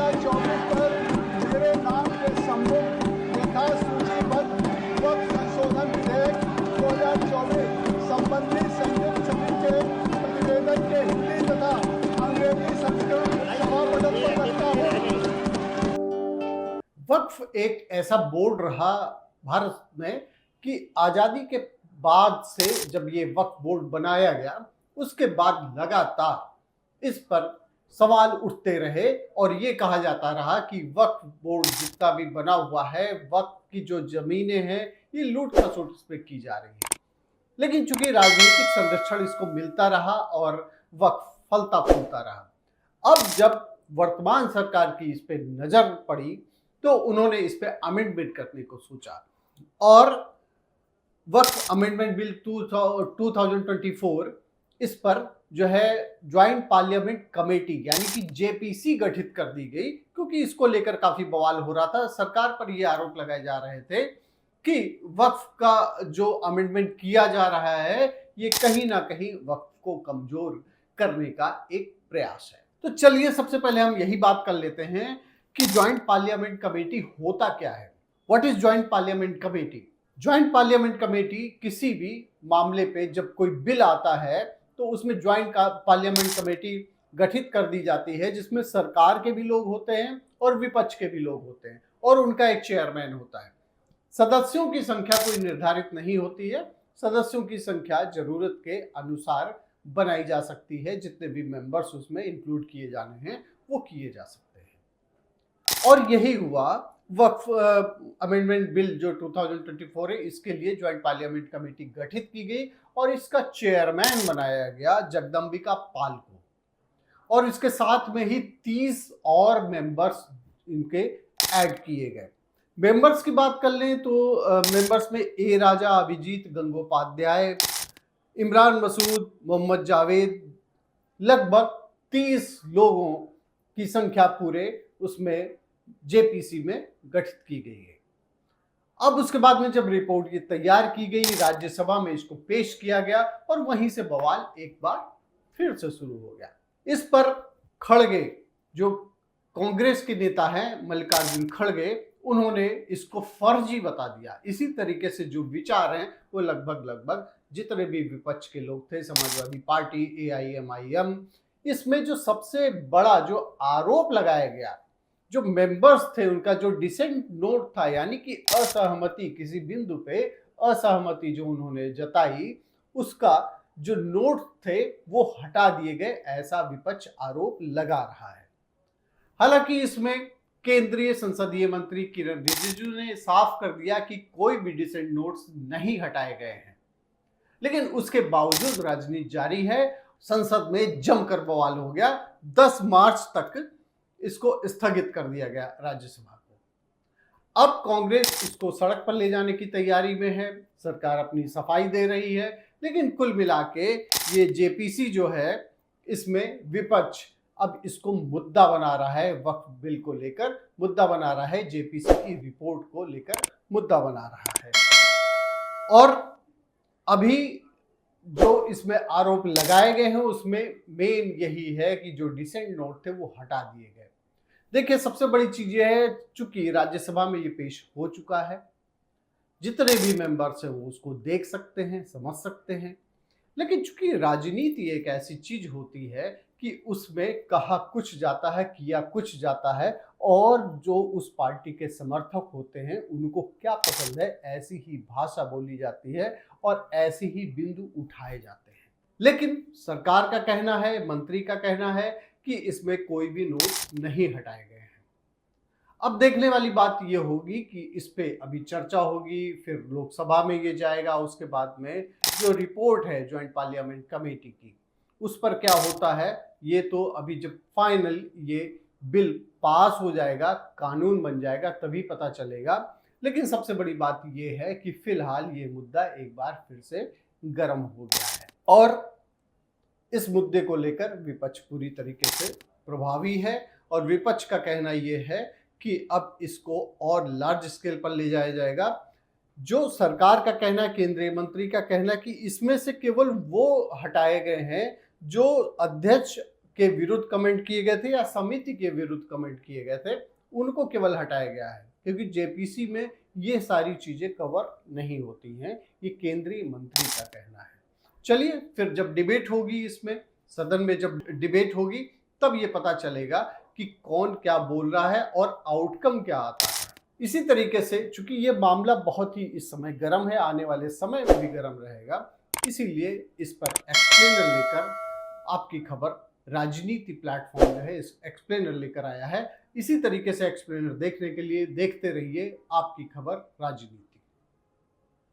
2024 पर मेरे नाम के सम्मुख यथा सूचीबद्ध वक्फ संशोधन विधेयक 2024 संबंधी संयुक्त समिति के प्रतिवेदन के हिंदी तथा अंग्रेजी संस्करण सभा पटल पर रखता हूँ। वक्फ एक ऐसा बोर्ड रहा भारत में कि आजादी के बाद से जब ये वक्फ बोर्ड बनाया गया उसके बाद लगातार इस पर सवाल उठते रहे और ये कहा जाता रहा कि वक्फ बोर्ड जितना भी बना हुआ है, वक्फ की जो जमीनें हैं ये लूट खसोट इस पे की जा रही है। लेकिन चूंकि राजनीतिक संरक्षण इसको मिलता रहा और वक्फ फलता फूलता रहा। अब जब वर्तमान सरकार की इस पे नजर पड़ी तो उन्होंने इस पे अमेंडमेंट करने को सोचा और वक्फ अमेंडमेंट बिल 2024 इस पर जो है ज्वाइंट पार्लियामेंट कमेटी यानी कि जेपीसी गठित कर दी गई, क्योंकि इसको लेकर काफी बवाल हो रहा था। सरकार पर ये आरोप लगाए जा रहे थे कि वक्फ का जो अमेंडमेंट किया जा रहा है ये कहीं ना कहीं वक्फ को कमजोर करने का एक प्रयास है। तो चलिए सबसे पहले हम यही बात कर लेते हैं कि ज्वाइंट पार्लियामेंट कमेटी होता क्या है। What is joint parliament committee? Joint parliament committee किसी भी मामले पे जब कोई बिल आता है तो उसमें ज्वाइंट पार्लियामेंट कमेटी गठित कर दी जाती है, जिसमें सरकार के भी लोग होते हैं और विपक्ष के भी लोग होते हैं और उनका एक चेयरमैन होता है। सदस्यों की संख्या कोई निर्धारित नहीं होती है, सदस्यों की संख्या जरूरत के अनुसार बनाई जा सकती है। जितने भी मेंबर्स उसमें इंक्लूड किए जाने हैं वो किए जा सकते हैं। और यही हुआ वक्फ अमेंडमेंट बिल जो 2024 है, इसके लिए ज्वाइंट पार्लियामेंट कमेटी गठित की गई और इसका चेयरमैन बनाया गया जगदम्बिका पाल को, और इसके साथ में ही 30 और मेंबर्स इनके ऐड किए गए। मेंबर्स की बात कर लें तो मेंबर्स में ए राजा, अभिजीत गंगोपाध्याय, इमरान मसूद, मोहम्मद जावेद, लगभग 30 लोगों की संख्या पूरे उसमें जेपीसी में गठित की गई है। अब उसके बाद में जब रिपोर्ट ये तैयार की गई, राज्यसभा में इसको पेश किया गया और वहीं से बवाल एक बार फिर से शुरू हो गया। इस पर खड़गे जो कांग्रेस के नेता हैं मल्लिकार्जुन खड़गे, उन्होंने इसको फर्जी बता दिया। इसी तरीके से जो विचार हैं वो लगभग जितने भी विपक्ष के लोग थे, समाजवादी पार्टी, AIMIM, इसमें जो सबसे बड़ा जो आरोप लगाया गया, जो मेंबर्स थे उनका जो डिसेंट नोट था यानी कि असहमति, किसी बिंदु पे असहमति जो उन्होंने जताई, उसका जो नोट थे वो हटा दिए गए, ऐसा विपक्ष आरोप लगा रहा है। हालांकि इसमें केंद्रीय संसदीय मंत्री किरण रिजिजू ने साफ कर दिया कि कोई भी डिसेंट नोट्स नहीं हटाए गए हैं, लेकिन उसके बावजूद राजनीति जारी है। संसद में जमकर बवाल हो गया। 10 मार्च तक इसको स्थगित कर दिया गया राज्यसभा को। अब कांग्रेस इसको सड़क पर ले जाने की तैयारी में है, सरकार अपनी सफाई दे रही है, लेकिन कुल मिला के ये जेपीसी जो है इसमें विपक्ष अब इसको मुद्दा बना रहा है, वक्फ बिल को लेकर मुद्दा बना रहा है, जेपीसी की रिपोर्ट को लेकर मुद्दा बना रहा है। और अभी जो इसमें आरोप लगाए गए हैं उसमें मेन यही है कि जो डिसेंट नोट थे वो हटा दिए गए। देखिए सबसे बड़ी चीज ये है, चूंकि राज्यसभा में ये पेश हो चुका है, जितने भी मेंबर्स हैं वो उसको देख सकते हैं, समझ सकते हैं, लेकिन चूंकि राजनीति एक ऐसी चीज होती है कि उसमें कहा कुछ जाता है, किया कुछ जाता है, और जो उस पार्टी के समर्थक होते हैं उनको क्या पसंद है ऐसी ही भाषा बोली जाती है और ऐसे ही बिंदु उठाए जाते हैं। लेकिन सरकार का कहना है, मंत्री का कहना है कि इसमें कोई भी नोट नहीं हटाए गए हैं। अब देखने वाली बात ये होगी कि इस पे अभी चर्चा होगी, फिर लोकसभा में ये जाएगा, उसके बाद में जो रिपोर्ट है ज्वाइंट पार्लियामेंट कमेटी की उस पर क्या होता है, ये तो अभी जब फाइनल ये बिल पास हो जाएगा, कानून बन जाएगा, तभी पता चलेगा। लेकिन सबसे बड़ी बात ये है कि फिलहाल ये मुद्दा एक बार फिर से गर्म हो गया है और इस मुद्दे को लेकर विपक्ष पूरी तरीके से प्रभावी है और विपक्ष का कहना ये है कि अब इसको और लार्ज स्केल पर ले जाया जाएगा। जो सरकार का कहना है, केंद्रीय मंत्री का कहना है कि इसमें से केवल वो हटाए गए हैं जो अध्यक्ष के विरुद्ध कमेंट किए गए थे या समिति के विरुद्ध कमेंट किए गए थे, उनको केवल हटाया गया है, क्योंकि जेपीसी में ये सारी चीजें कवर नहीं होती हैं, ये केंद्रीय मंत्री का कहना है। चलिए फिर जब डिबेट होगी, इसमें सदन में जब डिबेट होगी, तब ये पता चलेगा कि कौन क्या बोल रहा है और आउटकम क्या आता है। इसी तरीके से चूंकि ये मामला बहुत ही इस समय गर्म है, आने वाले समय में भी गर्म रहेगा, इसीलिए इस पर एक्सप्लेनर लेकर आपकी खबर राजनीति प्लेटफॉर्म जो है इस एक्सप्लेनर लेकर आया है। इसी तरीके से एक्सप्लेनर देखने के लिए देखते रहिए आपकी खबर राजनीति।